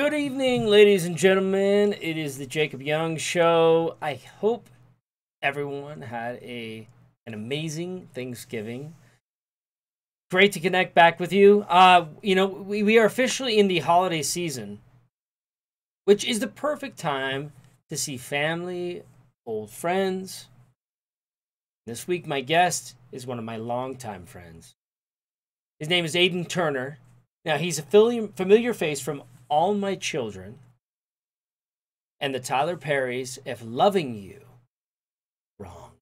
Good evening, ladies and gentlemen. It is the Jacob Young Show. I hope everyone had an amazing Thanksgiving. Great to connect back with you. We are officially in the holiday season, which is the perfect time to see family, old friends. This week, my guest is one of my longtime friends. His name is Aiden Turner. Now, he's a familiar face from All My Children and the Tyler Perry's If Loving You Wrong.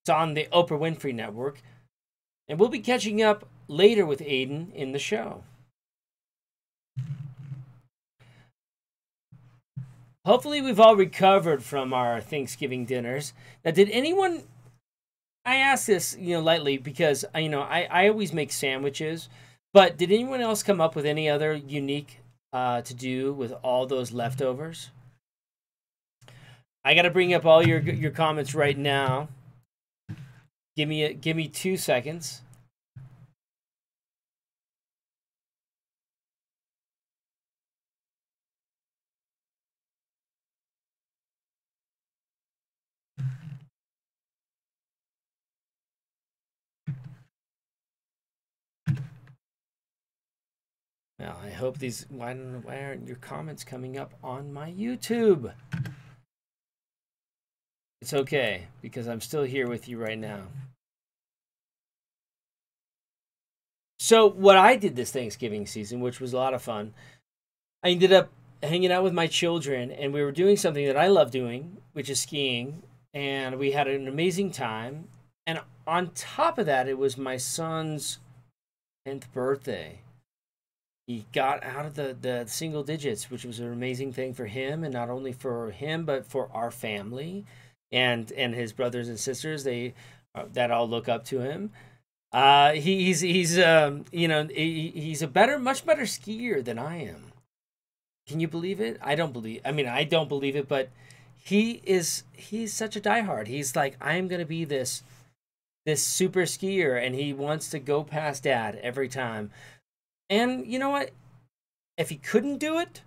It's on the Oprah Winfrey Network, and we'll be catching up later with Aiden in the show. Hopefully we've all recovered from our Thanksgiving dinners. Now, did anyone... I ask this, lightly because, I always make sandwiches. But did anyone else come up with any other unique to do with all those leftovers? I got to bring up all your comments right now. Give me 2 seconds. Well, I hope these... Why aren't your comments coming up on my YouTube? It's okay, because I'm still here with you right now. So, what I did this Thanksgiving season, which was a lot of fun, I ended up hanging out with my children, and we were doing something that I love doing, which is skiing, and we had an amazing time. And on top of that, it was my son's 10th birthday. He got out of the single digits, which was an amazing thing for him, and not only for him, but for our family and his brothers and sisters. They that all look up to him. He's a much better skier than I am. Can you believe it? I don't believe it, but he's such a diehard. He's like, I'm gonna be this super skier, and he wants to go past Dad every time. And you know what? If he couldn't do it,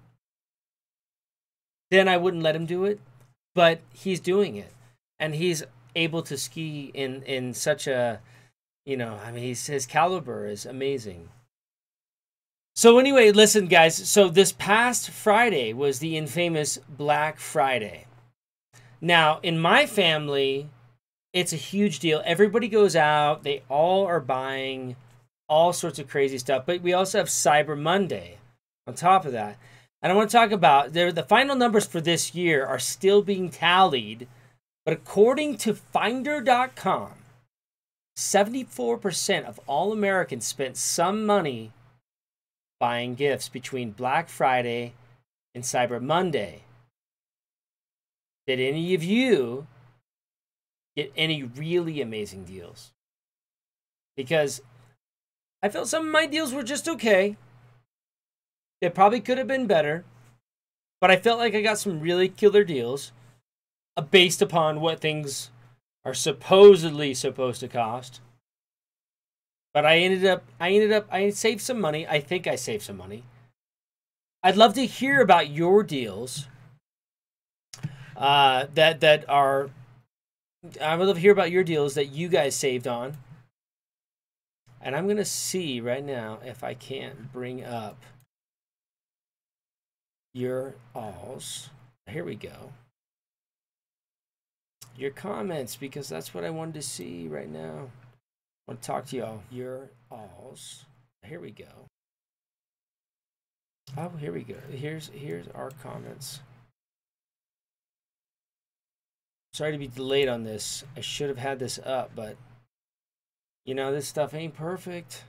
then I wouldn't let him do it. But he's doing it. And he's able to ski in such a, his caliber is amazing. So anyway, listen, guys. So this past Friday was the infamous Black Friday. Now, in my family, it's a huge deal. Everybody goes out. They all are buying all sorts of crazy stuff, but we also have Cyber Monday on top of that. And I want to talk about the final numbers for this year are still being tallied, but according to Finder.com, 74% of all Americans spent some money buying gifts between Black Friday and Cyber Monday. Did any of you get any really amazing deals? Because I felt some of my deals were just okay. They probably could have been better. But I felt like I got some really killer deals based upon what things are supposedly supposed to cost. But I saved some money. I think I saved some money. I'd love to hear about your deals. I would love to hear about your deals that you guys saved on. And I'm going to see right now if I can't bring up your alls. Here we go. Your comments, because that's what I wanted to see right now. I want to talk to y'all. Your alls. Here we go. Oh, here we go. Here's our comments. Sorry to be delayed on this. I should have had this up, but this stuff ain't perfect.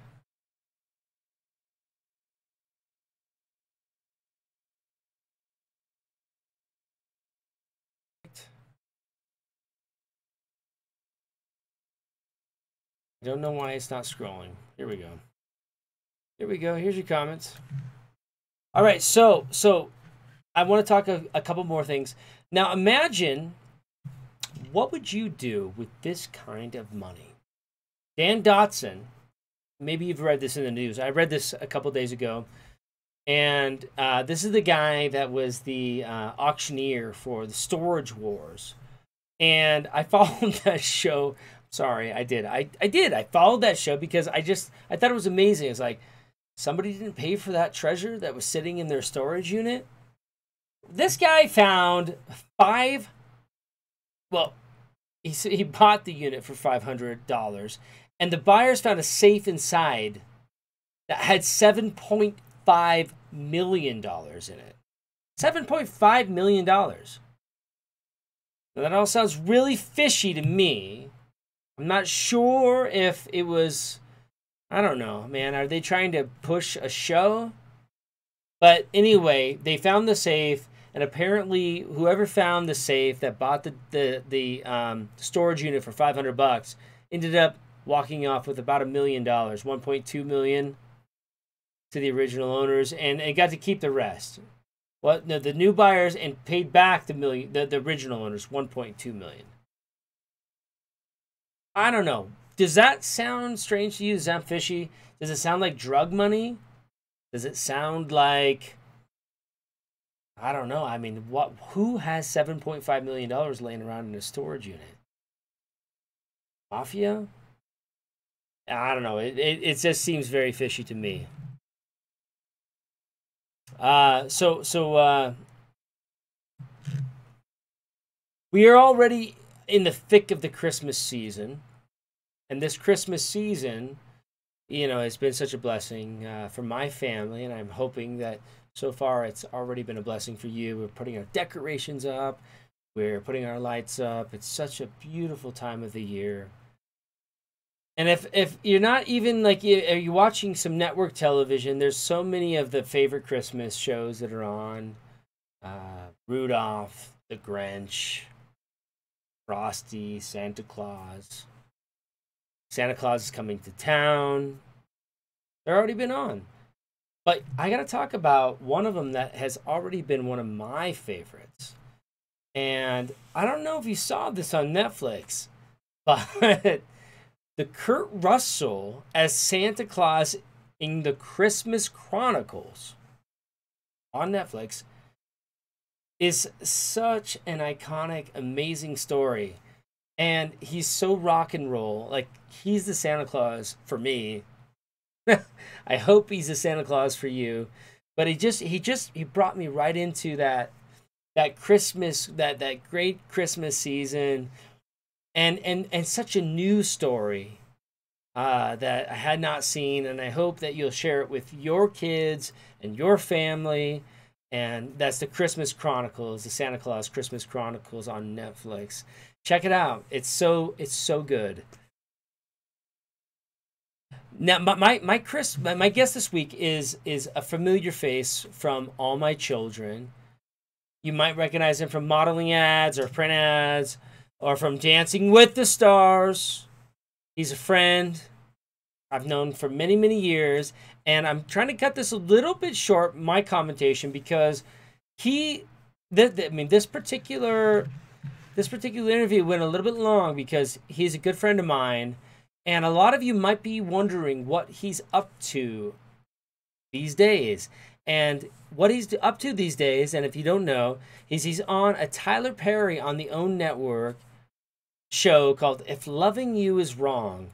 I don't know why it's not scrolling. Here we go. Here we go. Here's your comments. All right, so I want to talk a couple more things. Now, imagine, what would you do with this kind of money? Dan Dotson, maybe you've read this in the news. I read this a couple days ago. And this is the guy that was the auctioneer for the Storage Wars. And I followed that show. Sorry, I did. I did. I followed that show because I thought it was amazing. It's like somebody didn't pay for that treasure that was sitting in their storage unit. This guy found five. Well, he bought the unit for $500, and the buyers found a safe inside that had $7.5 million in it. $7.5 million. Now, that all sounds really fishy to me. I'm not sure if it was. I don't know, man. Are they trying to push a show? But anyway, they found the safe, and apparently, whoever found the safe that bought the storage unit for $500 ended up walking off with about $1 million, 1.2 million to the original owners, and got to keep the rest. What? No, the new buyers and paid back the original owners 1.2 million. I don't know. Does that sound strange to you? Does that sound fishy? Does it sound like drug money? Does it sound like, I don't know. I mean, what? Who has $7.5 million laying around in a storage unit? Mafia? I don't know. It just seems very fishy to me. So we are already in the thick of the Christmas season, and this Christmas season, has been such a blessing for my family, and I'm hoping that so far it's already been a blessing for you. We're putting our decorations up, we're putting our lights up. It's such a beautiful time of the year. And if you're not even like, are you watching some network television? There's so many of the favorite Christmas shows that are on. Rudolph, The Grinch, Frosty, Santa Claus. Santa Claus is coming to town. They're already been on. But I got to talk about one of them that has already been one of my favorites. And I don't know if you saw this on Netflix, but the Kurt Russell as Santa Claus in the Christmas Chronicles on Netflix is such an iconic, amazing story. And he's so rock and roll. Like, he's the Santa Claus for me. I hope he's the Santa Claus for you. But he brought me right into that Christmas, that great Christmas season, and such a new story that I had not seen, and I hope that you'll share it with your kids and your family. And that's the Christmas Chronicles, the Santa Claus Christmas Chronicles on Netflix. Check it out. It's so good. Now, my guest this week is a familiar face from All My Children. You might recognize him from modeling ads or print ads or from Dancing with the Stars. He's a friend I've known for many, many years, and I'm trying to cut this a little bit short, my commentation, because this particular interview went a little bit long because he's a good friend of mine, and a lot of you might be wondering what he's up to these days. And what he's up to these days, and if you don't know, he's on a Tyler Perry on the OWN network show called If Loving You Is Wrong.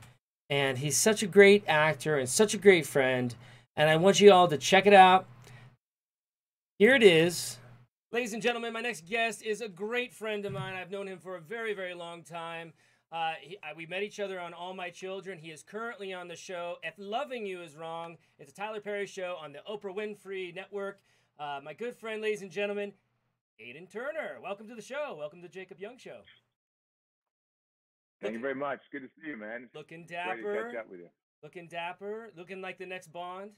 And he's such a great actor and such a great friend. And I want you all to check it out. Here it is. Ladies and gentlemen, my next guest is a great friend of mine. I've known him for a very, very long time. We met each other on All My Children. He is currently on the show If Loving You Is Wrong. It's a Tyler Perry show on the Oprah Winfrey Network. My good friend, ladies and gentlemen, Aiden Turner. Welcome to the show. Welcome to the Jacob Young Show. Thank you very much. Good to see you, man. Looking dapper. Great to catch up with you. Looking dapper. Looking like the next Bond.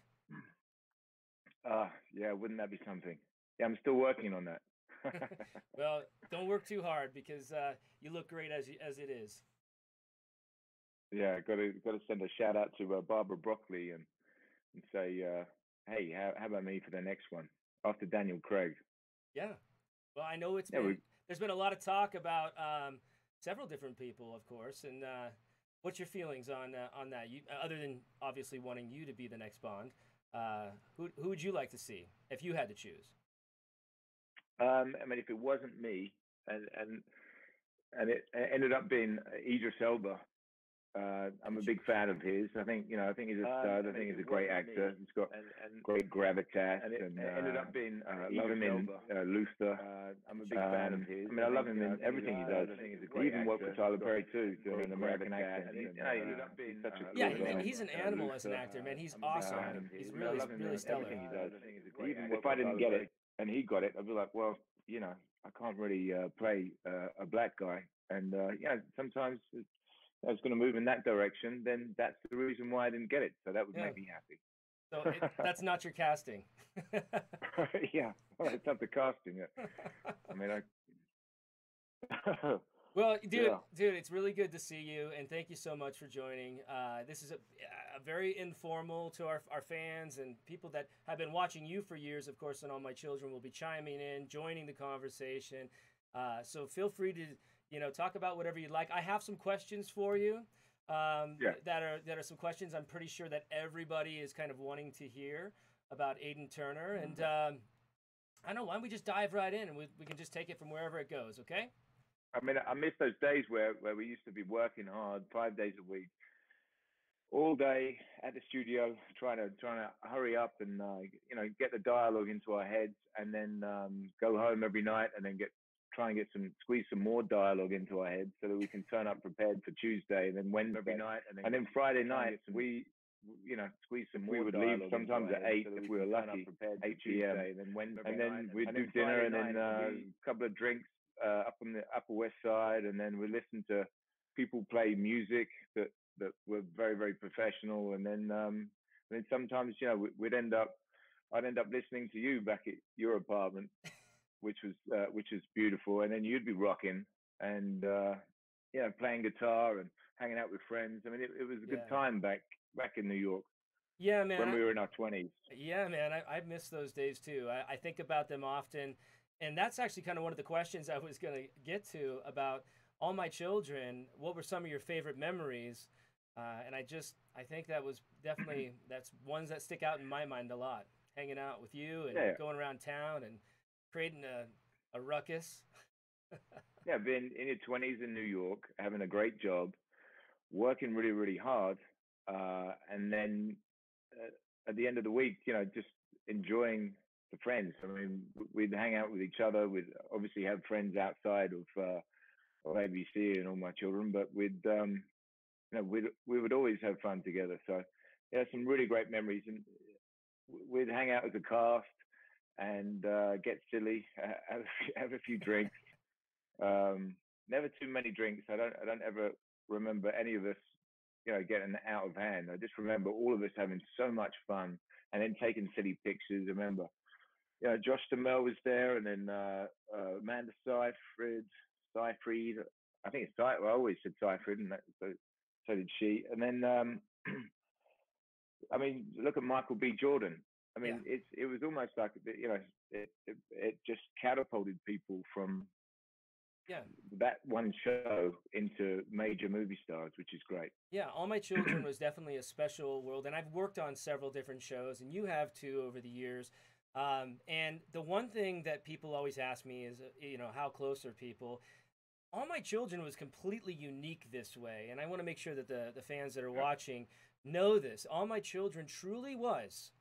Yeah, wouldn't that be something? Yeah, I'm still working on that. Well, don't work too hard because you look great as it is. Yeah, got to send a shout out to Barbara Broccoli and say, hey, how about me for the next one after Daniel Craig? Yeah. Well, I know Yeah, there's been a lot of talk about several different people, of course. And what's your feelings on that? You, other than obviously wanting you to be the next Bond. Who would you like to see if you had to choose? I mean, if it wasn't me, and it ended up being Idris Elba. I'm a big fan of his. I think he's a stud. I think he's a great actor. He's got great gravitas, and it ended up being. I love him in Luther. I'm a big fan of his. I mean, I love him in everything he does. I think he's a great even worked for Tyler Perry too, doing an American accent. He ended up being such a Yeah, he's an animal as an actor, man. He's awesome. He's really stellar. Everything he does. Even if I didn't get it and he got it, I'd be like, well, I can't really play a black guy, and sometimes I was going to move in that direction, then that's the reason why I didn't get it. So that would make me happy. So that's not your casting. Yeah, well, it's not the casting. I mean, well, dude, it's really good to see you, and thank you so much for joining. This is a very informal to our fans and people that have been watching you for years, of course, and all my children will be chiming in, joining the conversation. So feel free to talk about whatever you'd like. I have some questions for you. That are some questions I'm pretty sure that everybody is kind of wanting to hear about Aiden Turner, and I don't know, why don't we just dive right in and we can just take it from wherever it goes, okay? I mean, I miss those days where we used to be working hard 5 days a week, all day at the studio, trying to hurry up and get the dialogue into our heads, and then go home every night and then try and squeeze some more dialogue into our heads so that we can turn up prepared for Tuesday, and then Wednesday every night, and then Friday night squeeze some more. We would leave sometimes at 8 if we were lucky, 8 p.m. And then we'd do dinner and then a couple of drinks up on the Upper West Side, and then we listen to people play music that were very, very professional, and then sometimes I'd end up listening to you back at your apartment, which was beautiful, and then you'd be rocking and playing guitar and hanging out with friends. I mean, it was a good time back in New York. Yeah, man. When we were in our 20s. Yeah, man. I miss those days too. I think about them often. And that's actually kind of one of the questions I was going to get to about all my children. What were some of your favorite memories? And I think that was definitely, that's ones that stick out in my mind a lot. Hanging out with you and going around town and creating a ruckus. Yeah, being in your 20s in New York, having a great job, working really, really hard. And then at the end of the week, just enjoying the friends. I mean, we'd hang out with each other. We'd obviously have friends outside of ABC and all my children, but we would always have fun together. So some really great memories, and we'd hang out as a cast and get silly, have a few drinks. Never too many drinks. I don't ever remember any of us getting out of hand. I just remember all of us having so much fun and then taking silly pictures. I remember Josh Duhamel was there, and then Amanda Seyfried. I think it's Seyfried. Well, I always said Seyfried, and so did she. And then, I mean, look at Michael B. Jordan. I mean, it was almost like it just catapulted people from that one show into major movie stars, which is great. Yeah, All My Children was definitely a special world, and I've worked on several different shows, and you have too over the years. And the one thing that people always ask me is, how close are people? All My Children was completely unique this way, and I want to make sure that the fans that are watching know this. All My Children truly was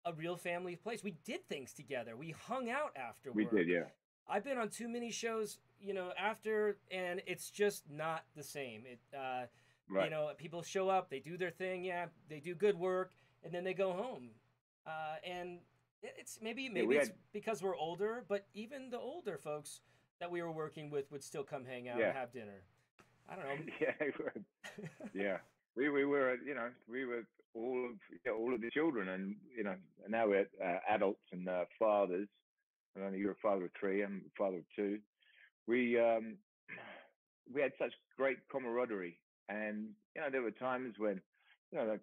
a real family place. We did things together. We hung out afterward. We did, yeah. I've been on too many shows, after, and it's just not the same. Right. People show up, they do their thing, they do good work, and then they go home. And it's maybe it's because we're older, but even the older folks that we were working with would still come hang out and have dinner. I don't know. Yeah, we were, we were all of the children, and now we're adults and fathers. And only you're a father of 3, I'm a father of 2. We had such great camaraderie, and there were times when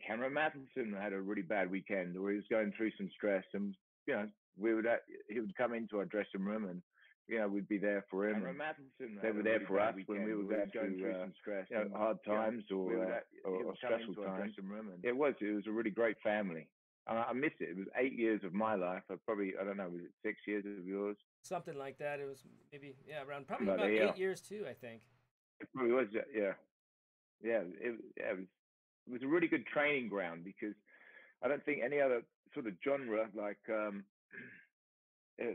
Cameron Matheson had a really bad weekend, or he was going through some stress, and he would come into our dressing room, and we'd be there for him. They were there for us when we were going through some stress, hard times or stressful times. It was a really great family. I miss it. It was 8 years of my life. I don't know, was it 6 years of yours? Something like that. It was maybe, yeah, around probably But about yeah, 8 years too, I think. it probably was. Yeah, it was a really good training ground because I don't think any other sort of genre like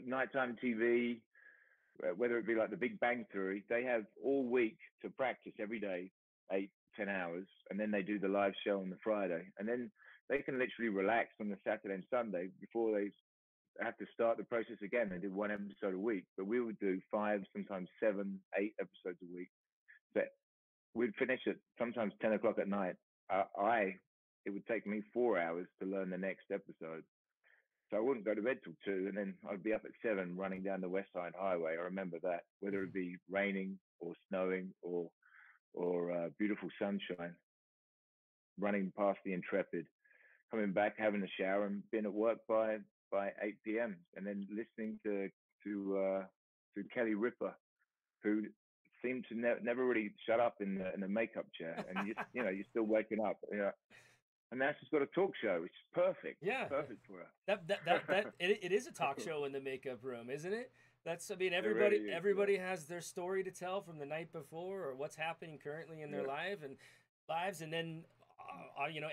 nighttime TV, whether it be like The Big Bang Theory, they have all week to practice every day, 8, 10 hours, and then they do the live show on the Friday, and then they can literally relax on the Saturday and Sunday before they have to start the process again. They do one episode a week, but we would do 5, sometimes 7, 8 episodes a week. So we'd finish at sometimes 10 o'clock at night. It would take me 4 hours to learn the next episode. So I wouldn't go to bed till 2, and then I'd be up at 7 running down the West Side Highway. I remember that, whether it be raining or snowing or beautiful sunshine, running past the Intrepid, coming back, having a shower, and being at work by 8 p.m. and then listening to Kelly Ripa, who seemed to never really shut up in the makeup chair, and you're still waking up. Yeah. And now she's got a talk show, which is perfect. Yeah, Perfect for her. it is a talk show in the makeup room, isn't it? That's, I mean, It really is. everybody Yeah. has their story to tell from the night before or what's happening currently in their Yeah. lives, and then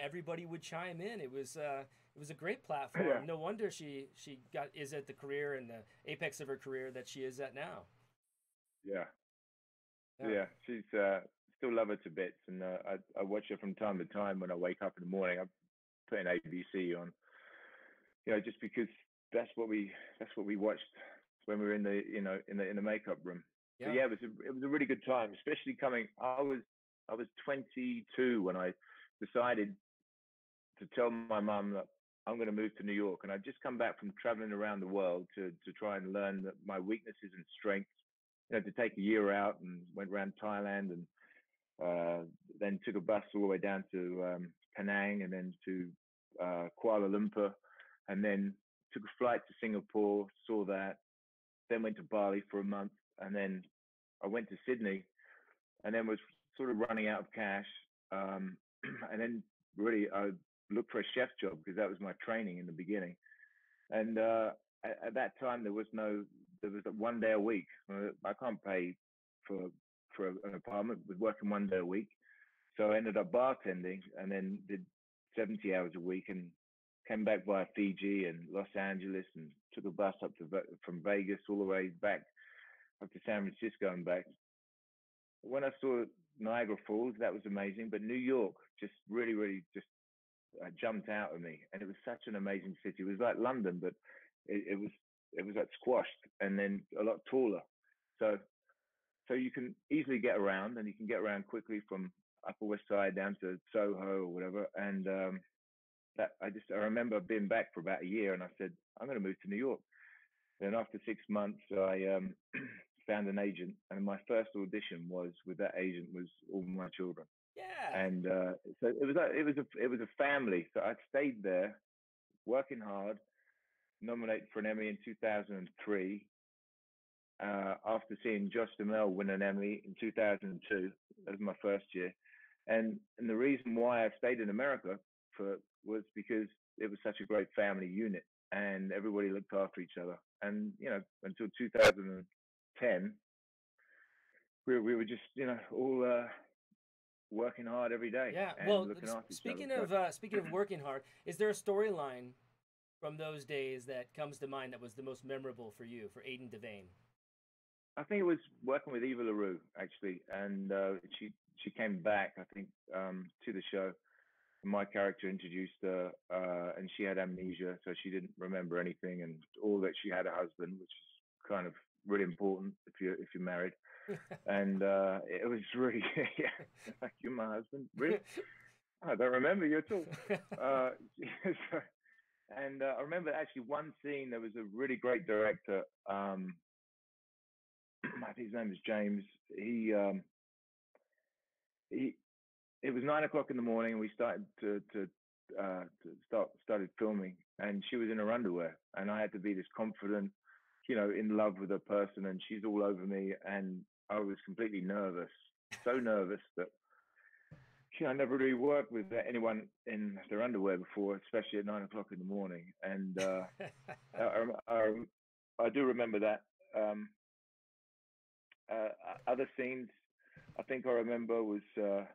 everybody would chime in. It was a great Yeah. platform. No wonder she is at the career and the apex of her career that she is at now. Yeah. Yeah. Yeah. She's still love her to bits, and I watch her from time to time when I wake up in the morning. I'm putting ABC on, just because that's what we watched when we were in the in the makeup room. But Yeah. yeah, it was a really good time, especially coming. I was 22 when I decided to tell my mum that I'm going to move to New York, and I'd just come back from traveling around the world to try and learn my weaknesses and strengths. To take a year out, and went around Thailand, and then took a bus all the way down to Penang, and then to Kuala Lumpur, and then took a flight to Singapore, saw that, then went to Bali for a month, and then I went to Sydney, and then was sort of running out of cash, and then really I looked for a chef job because that was my training in the beginning, and at that time there was 1 day a week. I can't pay for an apartment with working 1 day a week, so I ended up bartending, and then did 70 hours a week, and came back via Fiji and Los Angeles, and took a bus up from Vegas all the way back up to San Francisco and back. When I saw Niagara Falls, that was amazing, but New York just really, really just jumped out at me, and it was such an amazing city. It was like London, but it was like squashed, and then a lot taller. So you can easily get around, and you can get around quickly from Upper West Side down to Soho or whatever. And I remember being back for about a year, and I said, I'm going to move to New York. Then after 6 months, I found an agent, and my first audition was with that agent was All My Children. Yeah. And so it was a family. So I stayed there, working hard, nominated for an Emmy in 2003. After seeing Josh Duhamel win an Emmy in 2002, that was my first year. And the reason why I stayed in America was because it was such a great family unit, and everybody looked after each other. And until 2010, we were just all working hard every day Yeah. and Well, looking after each other. speaking of working hard, is there a storyline from those days that comes to mind that was the most memorable for you, for Aiden Devane? I think it was working with Eva LaRue actually, and she came back, I think, to the show. My character introduced her, and she had amnesia, so she didn't remember anything, and all that she had a husband, which is kind of really important if you're married. And it was really, yeah, like, you're my husband, really? I don't remember you at all. And I remember actually one scene. There was a really great director. I think his name is James. He it was 9 o'clock in the morning, and we started started filming, and she was in her underwear, and I had to be this confident, in love with her person, and she's all over me, and I was completely nervous, so nervous that I never really worked with anyone in their underwear before, especially at 9 o'clock in the morning. And I, I, I do remember that. Other scenes I think I remember was sort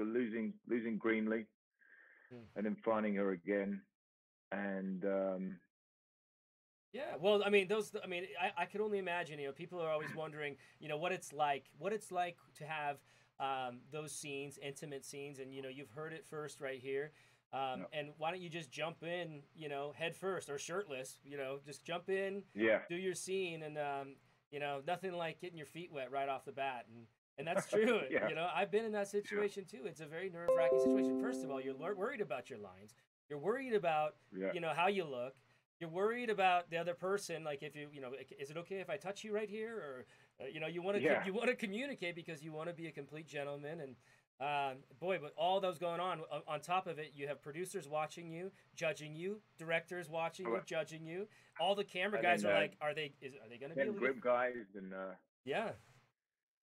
of losing Greenlee, and then finding her again, and yeah, well, I mean, I could only imagine. People are always wondering, what it's like, to have those scenes, intimate scenes, and you've heard it first right here. no. And why don't you just jump in, head first or shirtless, just jump in, Yeah, do your scene, and nothing like getting your feet wet right off the bat, and that's true. yeah, I've been in that situation too. It's a very nerve-wracking situation. First of all, you're worried about your lines. You're worried about, yeah, how you look. You're worried about the other person. Like if is it okay if I touch you right here? Or you want to yeah. communicate because you want to be a complete gentleman. And boy, but all those going on top of it, you have producers watching you, judging you, directors watching you, judging you. All the camera And guys then, are like, are they going to be able to grip guys and Yeah.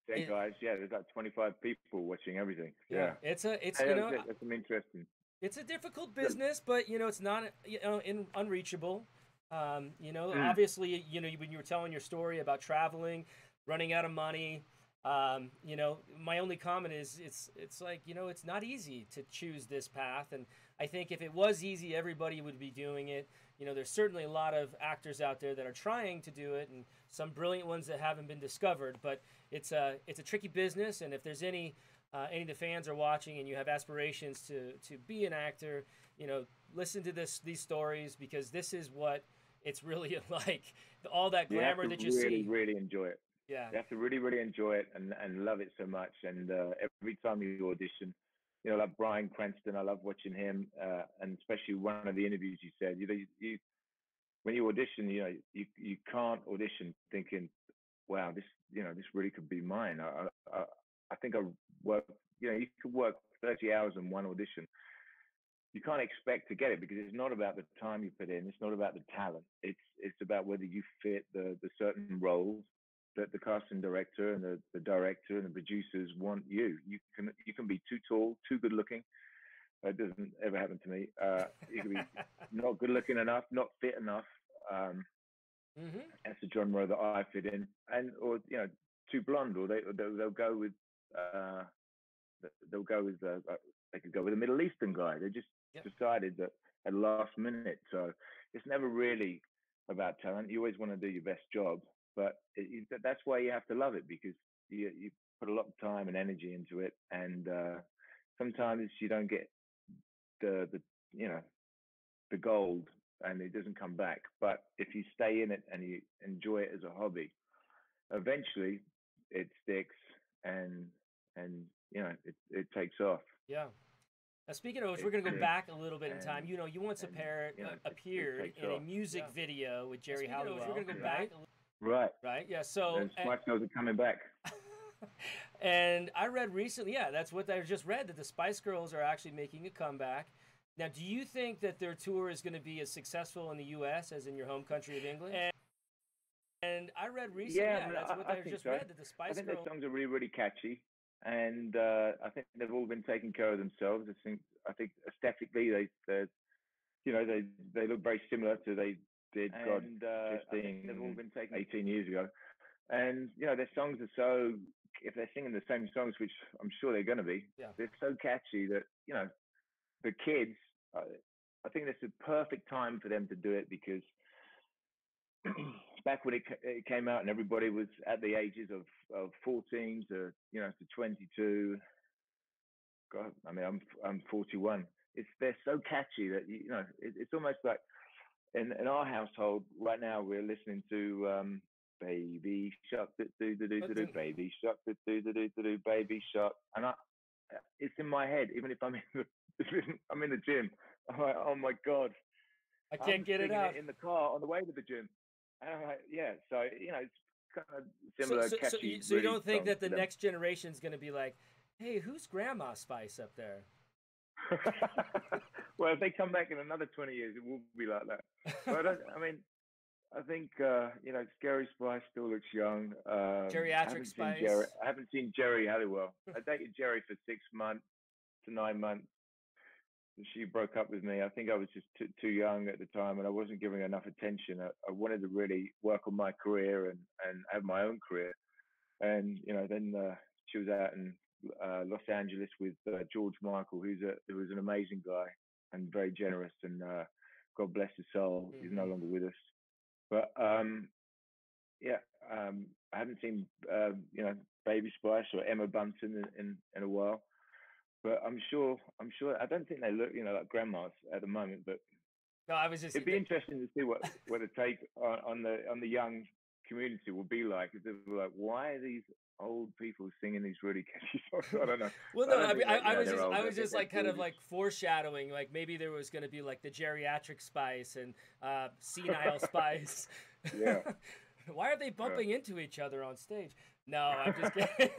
dead guys. Yeah, there's like 25 people watching everything. Yeah. Yeah, It's that's some interesting. it's a difficult business, but it's not unreachable. Obviously, when you were telling your story about traveling, running out of money, my only comment is it's like it's not easy to choose this path, and I think if it was easy, everybody would be doing it. There's certainly a lot of actors out there that are trying to do it, and some brilliant ones that haven't been discovered. But it's a tricky business, and if there's any of the fans are watching and you have aspirations to be an actor, listen to these stories, because this is what it's really like. All that glamour that you see. Really enjoy it. Yeah. You have to really enjoy it and love it so much. And every time you audition, like Bryan Cranston, I love watching him, and especially one of the interviews you said, you when you audition, you can't audition thinking, wow, this really could be mine. I think I work, you could work 30 hours in one audition. You can't expect to get it because it's not about the time you put in. It's not about the talent. It's about whether you fit the certain roles that the casting director and the director and the producers want you. You can be too tall, too good looking. That doesn't ever happen to me. You can be not good looking enough, not fit enough. That's the genre that I fit in, or too blonde, or they'll go with they could go with a Middle Eastern guy. They just decided that at the last minute. So it's never really about talent. You always want to do your best job, but that's why you have to love it, because you put a lot of time and energy into it, and sometimes you don't get the gold, and it doesn't come back. But if you stay in it and you enjoy it as a hobby, eventually it sticks, and it takes off. Yeah. Now, speaking of which, we're going to go back a little bit in time. You once appeared in a music video with Jerry Halliwell. We're going to go back. Right. Right. Yeah. So Spice Girls are coming back. And I read recently, that's what I just read, that the Spice Girls are actually making a comeback. Now, do you think that their tour is going to be as successful in the U.S. as in your home country of England? And I read recently, that's what I just read, that the Spice Girls. I think their songs are really catchy, and I think they've all been taking care of themselves. I think aesthetically they look very similar to they did 15, they've all been taken 18 years ago. And their songs are so, if they're singing the same songs, which I'm sure they're going to be, they're so catchy that the kids, I think this is a perfect time for them to do it, because back when it came out and everybody was at the ages of 14 to 22. God, I mean, I'm 41. They're so catchy that it's almost like in our household right now we're listening to Baby Shark, do do do do, Baby Shark, do do do do, Baby Shark, and it's in my head even if I'm in the gym. I'm like, oh my God, I can't get it out in the car on the way to the gym. And I'm like, yeah, so it's kind of similar. Catchy, so you don't think that the next generation is going to be like, hey, who's Grandma Spice up there? Well, if they come back in another 20 years, it will be like that. But I think Scary Spice still looks young. I Geriatric haven't seen Jerry. Spice. I haven't seen Jerry Halliwell. I dated Jerry for 6 months to 9 months. She broke up with me. I think I was just too young at the time, and I wasn't giving enough attention. I wanted to really work on my career and have my own career. And then she was out in Los Angeles with George Michael, who was an amazing guy and very generous. And God bless his soul. He's no Hmm. longer with us. But yeah, I haven't seen Baby Spice or Emma Bunton in a while. But I'm sure. I don't think they look like grandmas at the moment. But No, I was just it'd be interesting to see what the take on the young community will be like. If they were like, why are these old people singing these really catchy songs? I don't know. well, I no, don't I think mean, that they're old. I I was think just they're like kind of gorgeous. like foreshadowing, like maybe there was going to be like the geriatric Spice and senile Spice. Yeah. Why are they Yeah. bumping into each other on stage? No, I'm just kidding.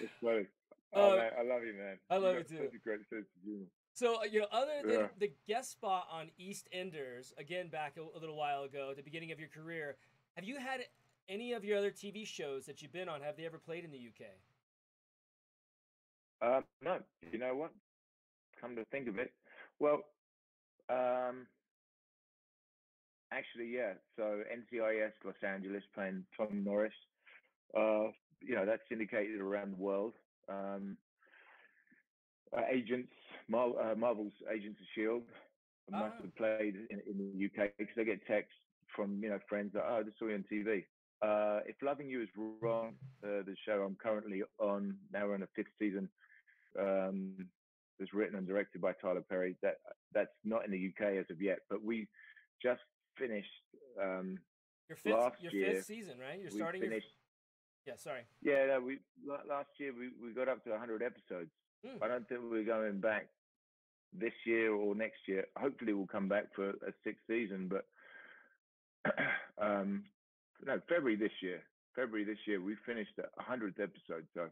It's funny. Oh uh, man, I love you, man. I You love got it too. such a great sense of humor. So, other than Yeah. the guest spot on EastEnders, again back a little while ago, at the beginning of your career, have you had any of your other TV shows that you've been on? Have they ever played in the UK? No, you know what? Come to think of it, well, um, actually, yeah. So NCIS Los Angeles playing Tom Norris. Uh, that's syndicated around the world. Um, Agents, Marvel's Agents of Shield. I must Ah, have played in the UK because I get texts from friends that I just saw you on TV. If Loving You Is Wrong, the show I'm currently on now, we're on the fifth season. Was written and directed by Tyler Perry. That's not in the UK as of yet, but we just finished last your fifth year. season, right? You're We starting your. finished. Yeah, sorry. Yeah, no, we last year we got up to 100 episodes. Hmm. I don't think we're going back this year or next year. Hopefully, we'll come back for a sixth season, but um, no, February this year. February this year, we finished the 100th episode. So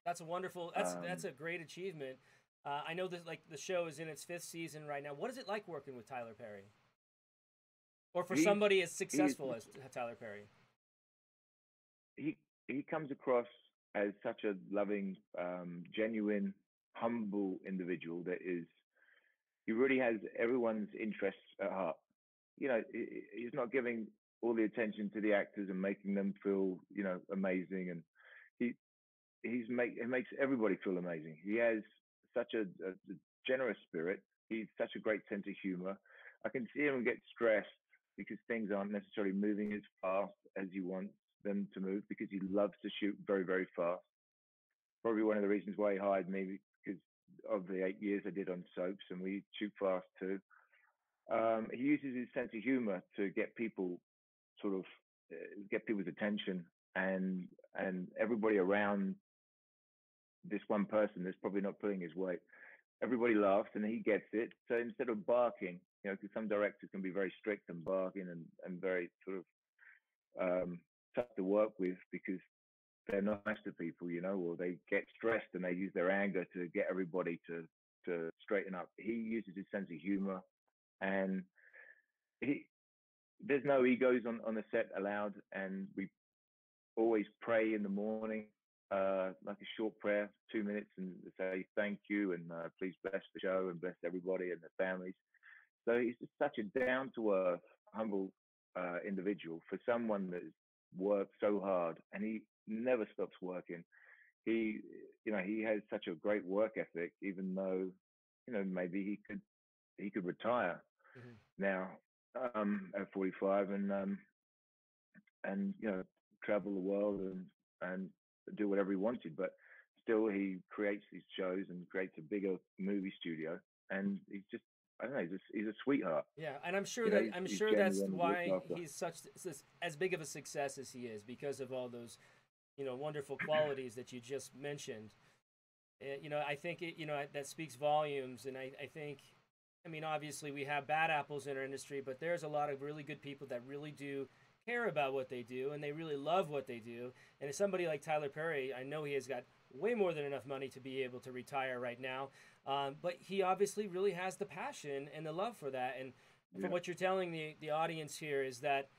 That's a wonderful. That's um, a great achievement. I know that like the show is in its fifth season right now. What is it like working with Tyler Perry, or for he's somebody as he's successful as Tyler Perry? he comes across as such a loving, genuine, humble individual that is. He really has everyone's interests at heart. He's not giving all the attention to the actors and making them feel, amazing. And he he makes everybody feel amazing. He has such a generous spirit. He's such a great sense of humor. I can see him get stressed because things aren't necessarily moving as fast as he wants them to move because he loves to shoot very, very fast. Probably one of the reasons why he hired me because of the 8 years I did on soaps and we shoot fast too. He uses his sense of humor to get people sort of get people's attention and everybody around this one person that's probably not pulling his weight. Everybody laughs and he gets it. So instead of barking, because some directors can be very strict and barking and very sort of tough to work with because they're nice to people, or they get stressed and they use their anger to get everybody to straighten up. He uses his sense of humor and there's no egos on the set allowed, and we always pray in the morning, like a short prayer, 2 minutes, and say thank you and please bless the show and bless everybody and their families. So he's just such a down to earth, humble individual for someone that's worked so hard, and he never stops working. He has such a great work ethic, even though maybe he could retire Hmm. now at 45 and travel the world and do whatever he wanted, but still he creates these shows and creates a bigger movie studio, and he's just I don't know, he's a sweetheart. Yeah, and I'm He's sure that's genuine, he looks why after. he's as big of a success as he is because of all those wonderful qualities that you just mentioned. I think that speaks volumes, and I think, I mean, obviously we have bad apples in our industry, but there's a lot of really good people that really do care about what they do, and they really love what they do. And as somebody like Tyler Perry, I know he has got way more than enough money to be able to retire right now, but he obviously really has the passion and the love for that. And From Yeah. what you're telling the audience here is that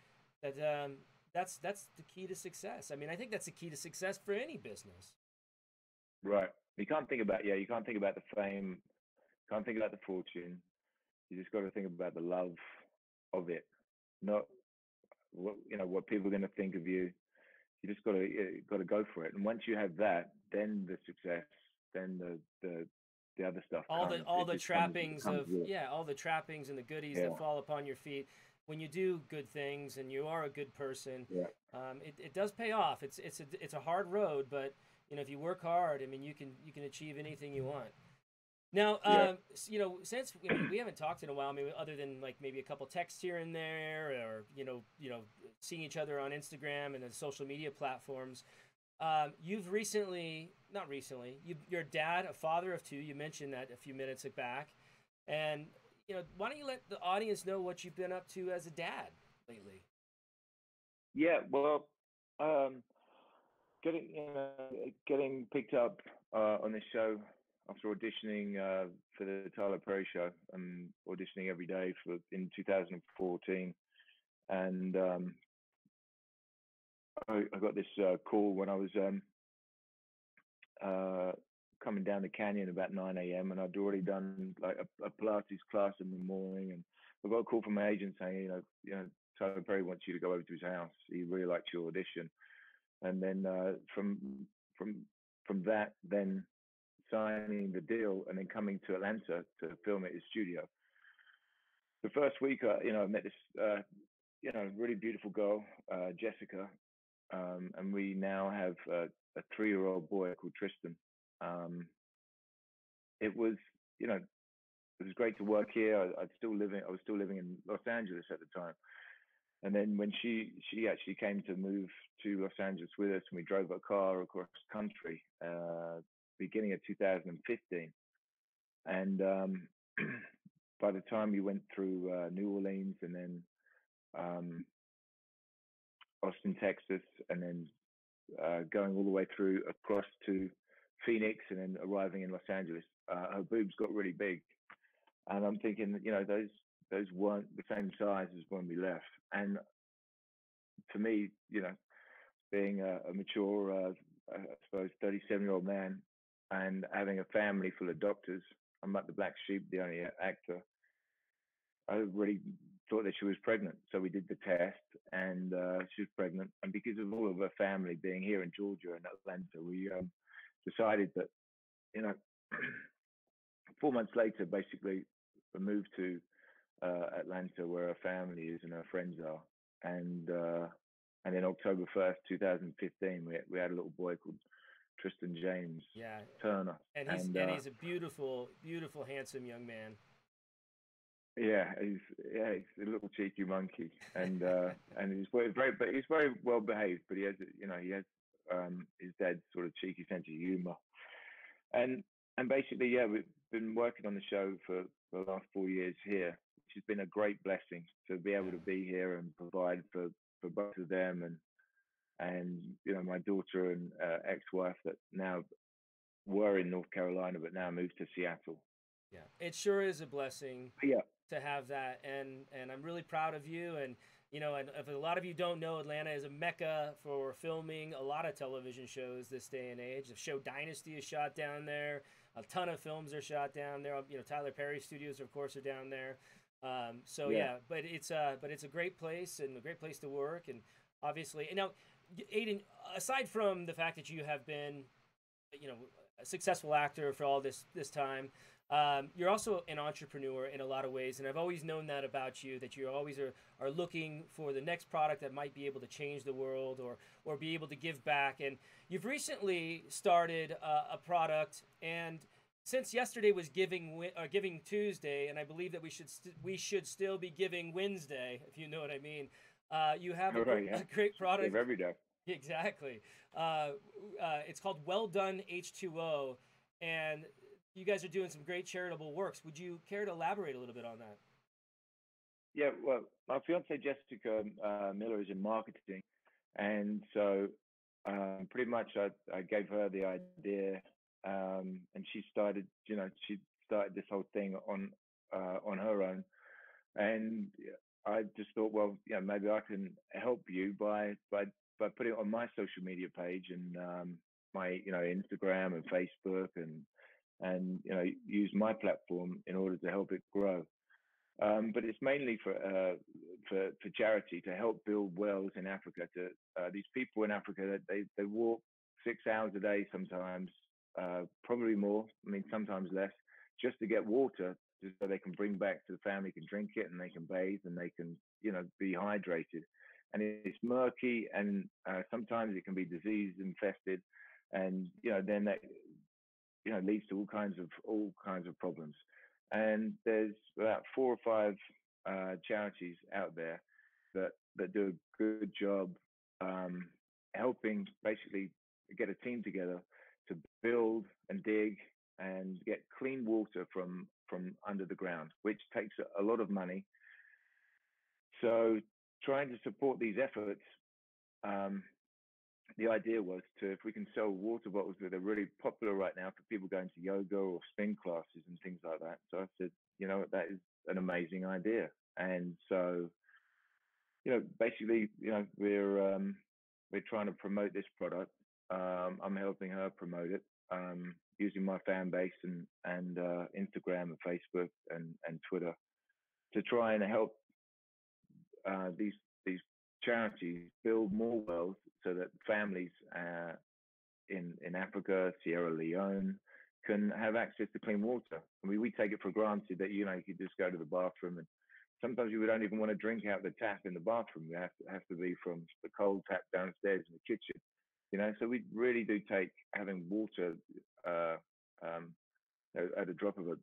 that's the key to success. I mean, I think that's the key to success for any business. Right. You can't think about the fame, can't think about the fortune. You just got to think about the love of it, not what people are going to think of you. You just got to go for it. And once you have that, then the success, then the other stuff comes. All It the just comes. It trappings comes of with it. yeah, all the trappings and the goodies that Yeah. fall upon your feet when you do good things and you are a good person. Yeah. It does pay off. It's a hard road, but if you work hard, I mean, you can achieve anything you want. Now, Yeah. since we haven't talked in a while, maybe other than like maybe a couple texts here and there, or seeing each other on Instagram and the social media platforms. You've recently, not recently, you're a dad, a father of two. You mentioned that a few minutes back, and why don't you let the audience know what you've been up to as a dad lately? Yeah. Well, um, getting picked up on this show after auditioning for the Tyler Perry show. I'm auditioning every day for in 2014, and I got this call when I was uh, coming down the canyon about 9 a.m. and I'd already done like a Pilates class in the morning, and I got a call from my agent saying, Tyler Perry wants you to go over to his house. He really liked your audition, and then from from that, then signing the deal and then coming to Atlanta to film at his studio. The first week, I met this, really beautiful girl, Jessica, and we now have a 3-year-old boy called Tristan. Um, it was, it was great to work here. I was still living in Los Angeles at the time. And then when she actually came to move to Los Angeles with us, and we drove a car across country, beginning of 2015. And by the time we went through New Orleans and then um, Austin, Texas, and then going all the way through across to Phoenix, and then arriving in Los Angeles, her boobs got really big, and I'm thinking, those weren't the same size as when we left. And to me, being a mature, I suppose, 37-year-old man, and having a family full of doctors, I'm not the black sheep, the only actor. I really thought that she was pregnant. So we did the test, and she was pregnant. And because of all of her family being here in Georgia and Atlanta, we decided that, you know, 4 months later, basically, we moved to Atlanta, where her family is and her friends are. And then October 1st, 2015, we had a little boy called Tristan James Yeah, Turner. and he's And and he's a beautiful, beautiful, handsome young man. he's a little cheeky monkey, and he's very well behaved. But he has, he has his dad's sort of cheeky sense of humor, and basically, yeah, we've been working on the show for the last 4 years here, which has been a great blessing to be able Yeah. to be here and provide for both of them, and my daughter and ex-wife that now were in North Carolina but now moved to Seattle. Yeah, it sure is a blessing Yeah. to have that, and I'm really proud of you. And and if a lot of you don't know, Atlanta is a mecca for filming a lot of television shows this day and age. The show Dynasty is shot down there. A ton of films are shot down there. Tyler Perry Studios, of course, are down there. So Yeah. yeah, but it's a great place and a great place to work. And obviously, and now, Aiden, aside from the fact that you have been a successful actor for all this time. You're also an entrepreneur in a lot of ways, and I've always known that about you. That you always are looking for the next product that might be able to change the world, or be able to give back. And you've recently started a product, and since yesterday was Giving Tuesday, and I believe that we should still be Giving Wednesday, if you know what I mean. You have All right. a Yeah. great Give product. every day. Exactly. It's called Well Done H2O, and you guys are doing some great charitable works. Would you care to elaborate a little bit on that? Yeah. Well, my fiance Jessica Miller is in marketing, and so pretty much I gave her the idea, and she started this whole thing on her own. And I just thought, well, maybe I can help you by putting it on my social media page and my Instagram and Facebook and use my platform in order to help it grow. But it's mainly for charity to help build wells in Africa. To these people in Africa, that they walk 6 hours a day sometimes, probably more. I mean, sometimes less, just to get water, just so they can bring back to the family, can drink it, and they can bathe, and they can be hydrated. And it's murky, and sometimes it can be disease infested, and then that leads to all kinds of problems. And there's about 4 or 5 charities out there that do a good job helping basically get a team together to build and dig and get clean water from under the ground, which takes a lot of money. So trying to support these efforts, the idea was if we can sell water bottles that are really popular right now for people going to yoga or spin classes and things like that. So I said, that is an amazing idea. And so, basically, we're trying to promote this product. I'm helping her promote it using my fan base and Instagram and Facebook and Twitter to try and help these charities build more wells so that families in Africa, Sierra Leone, can have access to clean water. I mean, we take it for granted that you could just go to the bathroom, and sometimes you don't even want to drink out the tap in the bathroom. You have to be from the cold tap downstairs in the kitchen. So we really do take having water at a drop of a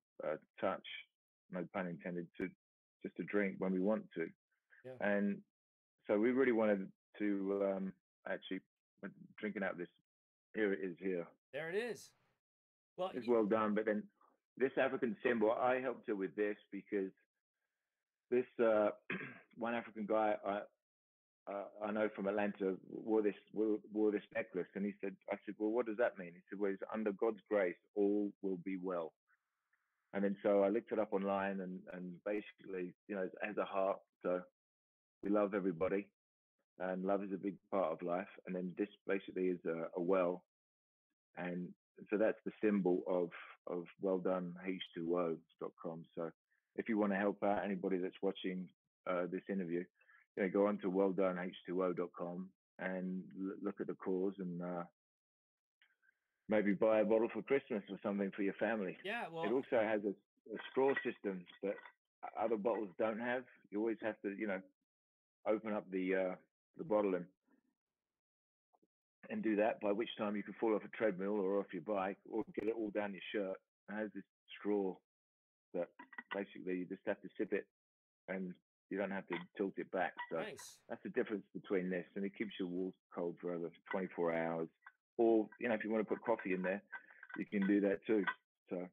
touch, no pun intended, just to drink when we want to. Yeah. And so we really wanted to actually drinking out this. Here it is. Here. There it is. Well, it's well done. But then this African symbol, I helped her with this because this one African guy I know from Atlanta wore this necklace, and I said, well, what does that mean? He said, well, it's under God's grace, all will be well. And then so I looked it up online, and basically, it has a heart. So we love everybody, and love is a big part of life. And then this basically is a well, and so that's the symbol of welldoneh2o.com. So if you want to help out anybody that's watching this interview, go on to welldoneh2o.com and look at the cause, and maybe buy a bottle for Christmas or something for your family. Yeah, well, it also has a straw system that other bottles don't have. You always have to, open up the bottle and do that, by which time you can fall off a treadmill or off your bike or get it all down your shirt. It has this straw that basically you just have to sip it and you don't have to tilt it back. So nice. That's the difference between this, and it keeps your water cold for over 24 hours. Or, if you want to put coffee in there, you can do that too. So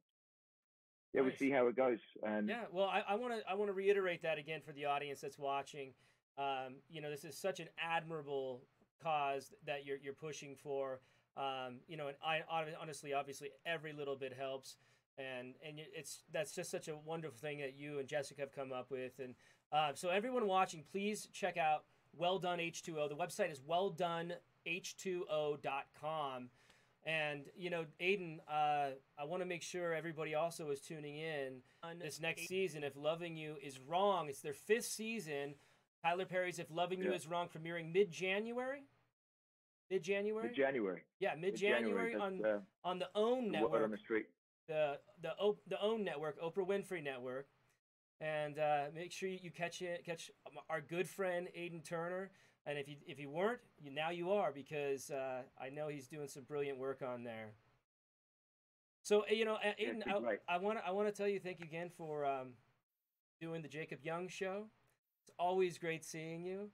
yeah, nice. We'll see how it goes. And yeah, well, I want to reiterate that again for the audience that's watching. This is such an admirable cause that you're pushing for. And honestly, obviously, every little bit helps. And that's just such a wonderful thing that you and Jessica have come up with. And so everyone watching, please check out Well Done H2O. The website is welldoneh2o.com. And, Aiden, I want to make sure everybody also is tuning in on this next season. If Loving You Is Wrong, it's their 5th season. Tyler Perry's If Loving You Is Wrong, premiering mid-January. Mid-January. Yeah, mid-January on the OWN network. Word on the street. The OWN network, Oprah Winfrey Network. And make sure you catch our good friend Aiden Turner. And if you weren't, now you are, because I know he's doing some brilliant work on there. So Aiden, I want to tell you thank you again for doing the Jacob Young Show. It's always great seeing you,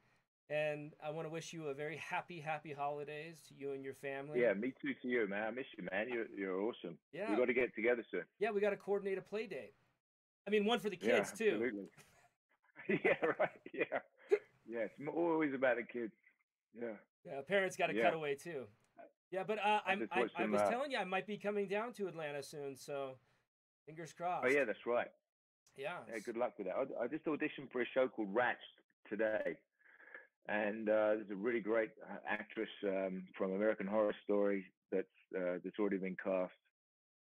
and I want to wish you a very happy holidays to you and your family. Yeah, me too to you, man. I miss you, man. You're awesome. Yeah, we got to get together soon. Yeah, we got to coordinate a play date. I mean, one for the kids too. Yeah, right. Yeah. Yeah, it's always about the kids. Yeah. Yeah, parents got to cut away too. Yeah, but I was telling you I might be coming down to Atlanta soon, so fingers crossed. Oh yeah, that's right. Yeah. Yeah, good luck with that. I just auditioned for a show called Rats today, and there's a really great actress from American Horror Story that's already been cast,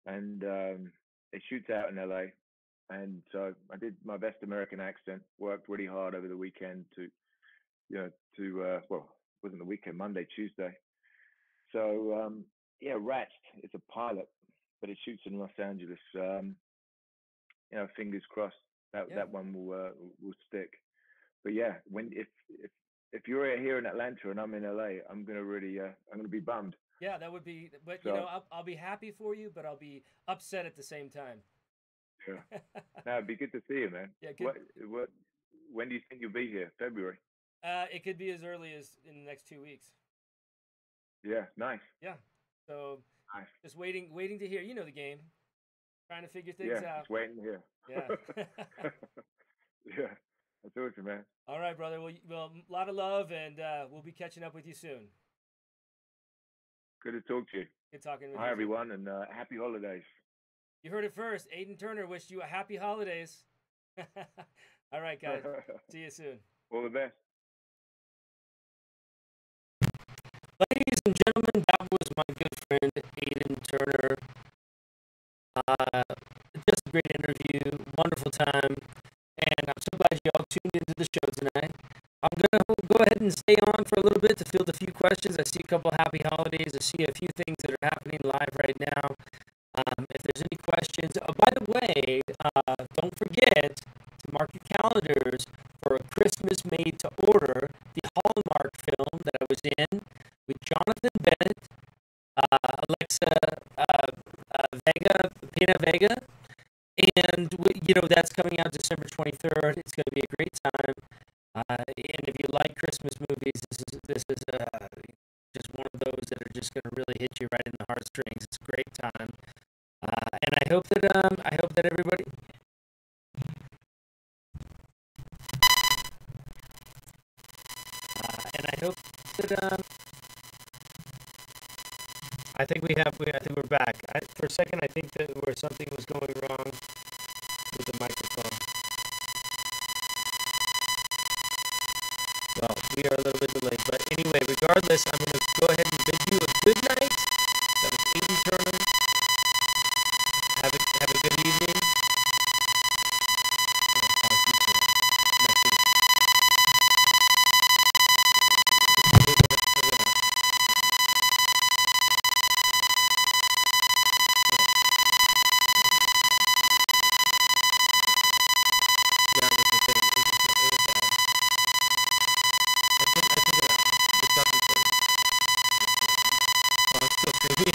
and it shoots out in LA. And so I did my best American accent. Worked really hard over the weekend to well, it wasn't the weekend, Monday, Tuesday. So yeah, Rats. It's a pilot, but it shoots in Los Angeles. Fingers crossed Yeah. that one will stick. But yeah, when if you're here in Atlanta and I'm in LA, I'm gonna be bummed. Yeah, that would be, but So I'll be happy for you, but I'll be upset at the same time. yeah, no, it'd be good to see you, man. Yeah, good. What when do you think you'll be here? February? It could be as early as in the next 2 weeks. Yeah, nice, Yeah. So nice. just waiting to hear. You know the game. Trying to figure things Yeah, out. just waiting here. Yeah. Yeah, that's awesome, man. All right, brother. Well, a lot of love, and we'll be catching up with you soon. Good to talk to you. Good talking with Hi, you too. everyone, and happy holidays. You heard it first. Aiden Turner wished you a happy holidays. All right, guys. See you soon. All the best. Ladies and gentlemen, that was my good friend Aiden Turner. Uh, just a great interview, wonderful time, and I'm so glad you all tuned into the show tonight. I'm gonna go ahead and stay on for a little bit to field a few questions. I see a couple of happy holidays. I see a few things that are happening live right now. If there's any questions, by the way, don't forget to mark your calendars for a Christmas Made to Order, the Hallmark film that I was in with Jonathan Bennett, Alexa Vega, Pina Vega, and that's coming out December 23rd. It's going to be a great time. And if you like Christmas movies, this is just one of those that are just going to really hit you right in the heartstrings. It's a great time. And I hope that everybody. And I hope that I think I think we're back. For a second, I think that something was going wrong with the microphone. Well, we are a little bit delayed, but anyway, regardless, I'm going to go ahead and bid you a good night. That was Aiden Turner. Have a good evening. That was the thing. It was bad. I took it out. It's not recording. Oh, I'm still streaming.